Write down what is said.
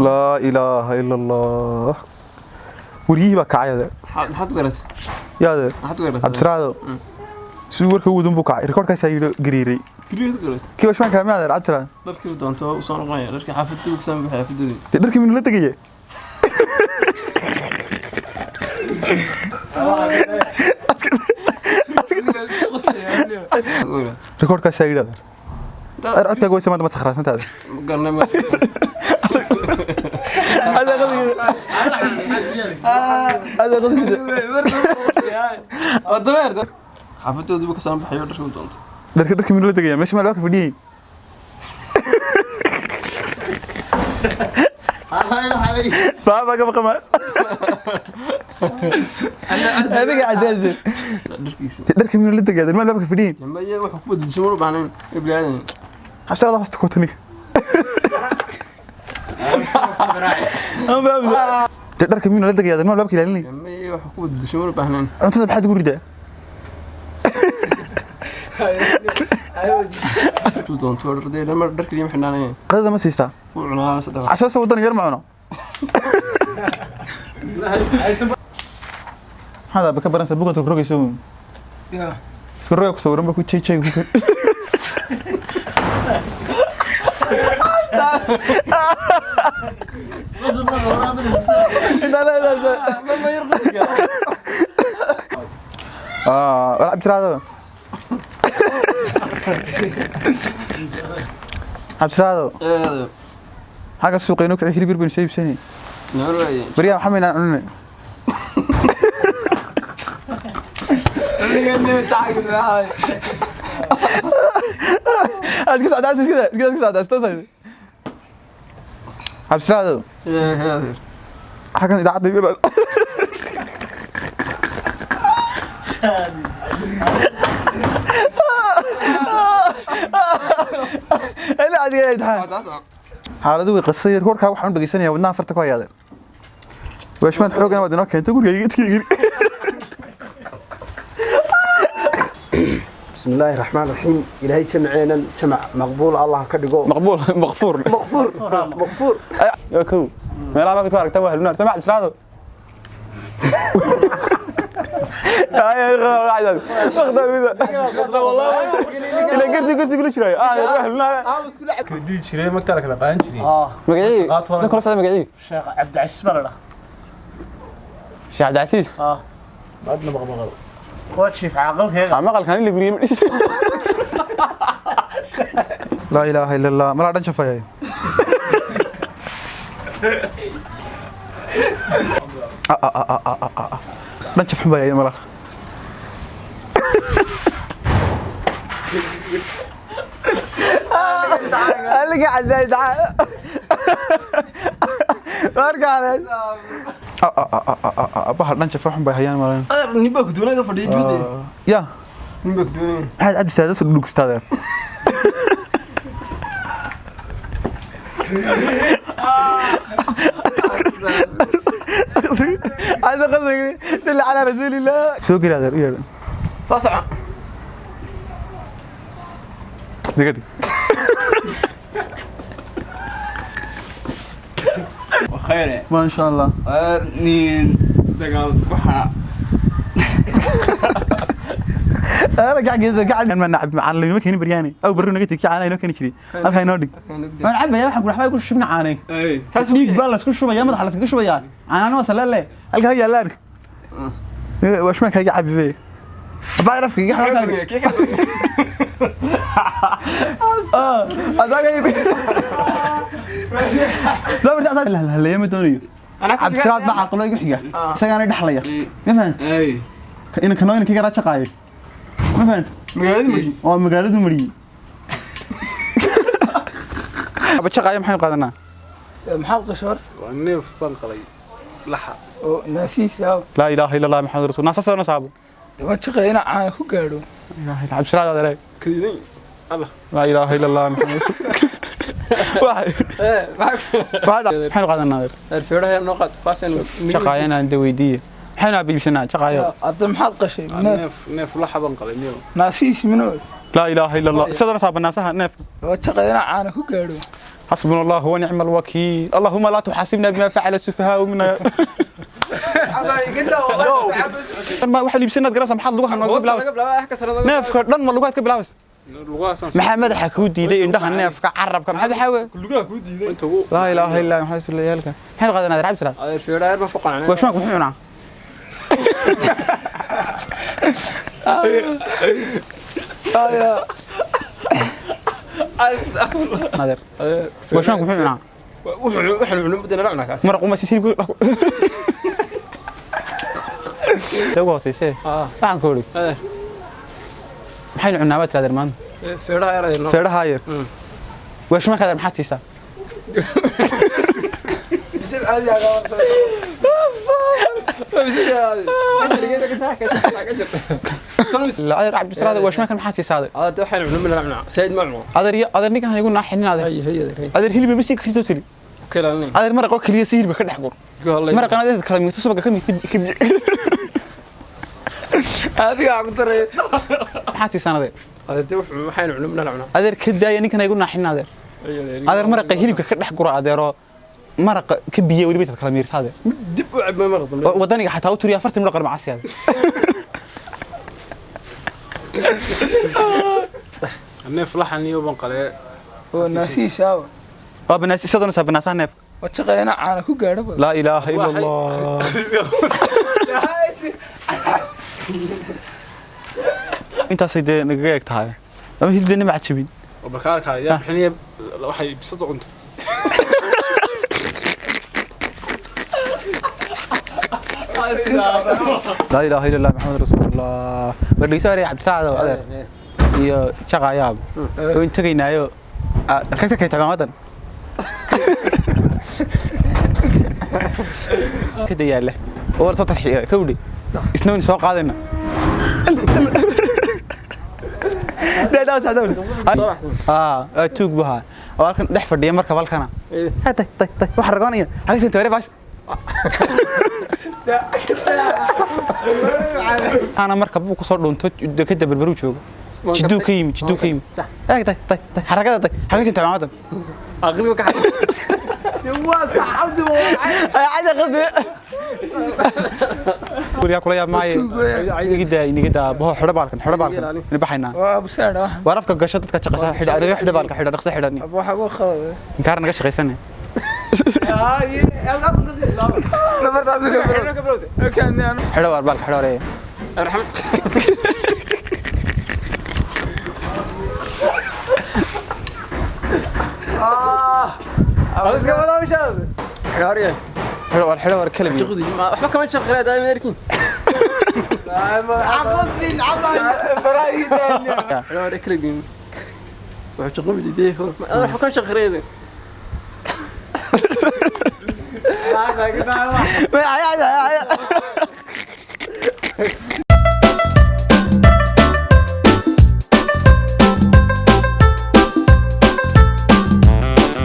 لا إله إلا الله وريه بكعي هذا حط جرس يا هذا حط جرس عبد السلام شو ورك ودن بكعي ريكورد كاسير جريري جرس كيف ما كان هذا عبد السلام درك ودانته وصار غاية درك حافظته بسم بحافظته درك من اللي تجيه ريكورد كاسير هذا أرأيك قوي سمعت ما تخرج أنت هذا قرنا ما هذا غبي هذا غبي ودمر حافظته دبك سام بحيو درك ودانته درك من اللي تجيه مش مالك في دي بابا كم كمان هذا قاعد ينزل درك من اللي تجيه ما لك في دي لما يجي وحكومة الجمهور بعدين قبل هذا عشان هذا فاست كوتني درك من اللي تجيه ما لك لاني لما يجي وحكومة الجمهور بعدين انت بحد تقول ده شو دانته ردي لما درك اليوم حنانين هذا ما سيستا وعنا صدق عشان سوى ودني غير معنا هذا بكبر انت بوقت تروح يسوي يا سكروك صورهم بكو تشي تشي لا ما يرقص العب هذا عبد السلام هذا حاجه السوق ينوك عيري بيربن شيء بسني نروي بريا محمد انا اللي قال تعال معاي اسكت عاد كذا اسكت عاد استوصل عبد السلام هذا حاجه اذا عاد يقول انا عاد يدحى حالadu way qasay koorka waxaan dhageysanayaa wadnaha farta ku hayaaday washman xoogana wadna keento guriga idkiga بسم الله الرحمن الرحيم إلهي جمعنا جمع مقبول الله كدغو مقبول مغفور مغفور يا كو meelaha baad ku aragtaa wax lunar samac bisraado ay qaacad waqtan wida والله ila gadi kula jiray wax lunar امس كل عاد كدي jiray ma kala qaan jiray magacii da kala soo magacii sheekh abdi asiis balada sheekh abdi asiis baadna maqmaqal وشيف عقلك maqalkan in la guriyo لا اله الا الله ما دhan shafay dhan shaf xubay mala اللي قاعد زايد ارجع bahal dhan shaf xubay hayaan malan نبى كدونا فدي جودي يا نبى كدونا هاد عبد السادس دغستاده هذا قصدي سل على رسول الله سوق هذا يا صاصع دقيقة وخير ما شاء الله نين دقال وحنا انا قاعد ما نلعب مع اللي ما كان برياني او بري نغتي كعانه انه كان جري halka inoo dhig ma nacab ya waxa waxba ku shubna caanay اي dhiig baa la isku shubaya madaxa la isku shubaya caanana wasalaale halka yaa laark واش ما كان يلعب به بعرف كيف هذا زبر لا لا ما دونيو عبد السلام ما عقله igu xiga isagana dhaxlaya ma fahant اي in kanooyin kiga rajaqay ma fahant magaaladu mari aba shaqay maxay qaadanaa محل قشور ونيف بنقلي لحا ناسيس يا لا اله الا الله محمد رسول الله صلى الله عليه وسلم وشقينا عان ku gaadho عبد السلام هذا كدين الله لا اله الا الله محمد واحد maxay qaadanaa الفيرها نقط باسن shaqayana inta weydiiye maxayna biibsanaa shaqayo هذا محل قشي نيف لحا بنقلي نيو ناسيس منو لا اله الا الله sidoo sabanasaha neef وشقينا عان ku gaadho حسبنا الله ونعم الوكيل اللهم لا تحاسبنا بما فعل السفهاء منا ما waxa liibsanaad garasa maxaad lugaha nooga bilaabay neefka dhan ma lugaad ka bilaabaysa maxaa madaxa ku diiday indhaha neefka carabka maxaa waxa weey lugaha ku diiday la ilaaha illa allah maxaa sulayaalka maxay qadanaa racab salaad adeer feeraar ma fuqanaa waa shmaan ku xunaa adeer waa shmaan ku xunaa waxaan cunno badana cunaa kaas maraq uma sisiib tawo hoosayse waxaan ku ori adeer maxay cunaa baad tiraahdaa maanta feeraar adeer no feeraha yar waa shmaan ka maxaad siisaa bisad caadi ah لا أدر عبد السلام وش ما كان محاتي صادق هذا waxaan cunno midna cunaa sayd ma cuno أدر ninkan haygu naaxinin adeer adeer hilib bisi ka xito tiri kaleelin adeer maraq oo kaliya siirba ka dhaxgur maraq adeer kala miito subaga ka miito adiga ku daray maxaati sanade adeer waxaan cunno midna cunaa adeer ka daaya ninkan haygu naaxinin adeer adeer maraq hilibka ka dhaxgura adeero maraq ka biyo waliba tad kala miirta adeer dib u cabma maraq wadaniga xataa u turiya 40 maraq macaasi adeer neef laxan iyo banqale oo naasiis ah وابناس سدنا سبنا سنف وشقينا عانا ku gaadho لا اله الا الله انت سيد نغيك tahay ama hilibdeena ma cajibin barkaarka yaa bixinaya waxay bisad cunto لا اله الا الله محمد رسول الله ودي ساري عبد السعد adeer iyo shaqayaab oo intageenayo ka ka tagamadan كده ياله أول سطر كودي إسنوني سوق هذا لا تعدوني توك بها ولكن نحفر دي مركب بالكنا طيب وحرقوني حرقت أنت ولا باش أنا مركب بوك صار لون توج كده بالبروج جدو كيم طيب حركات حركت أنت عمادا أغلبك واسع عبد عاد غدي قول يا كل يا معي نجدا بهو حرب بالكن نبحينا waa busaada wax warafka gasho dadka shaqaysa xidha adiga xidha baalka xidha dhaqso xidhani waxa uu khaway inkaar naga shaqaysanay xidha war baalka xidha wareey raxmad اسكت ولا مش هذا حراريه xidha war kalbi تقضي waxba kama shaqeeyaa daaima erkin عقصني عضل faraayidaan حراريه كلبين wuxuu shaqo midiyay waxba kama shaqeeyaa ما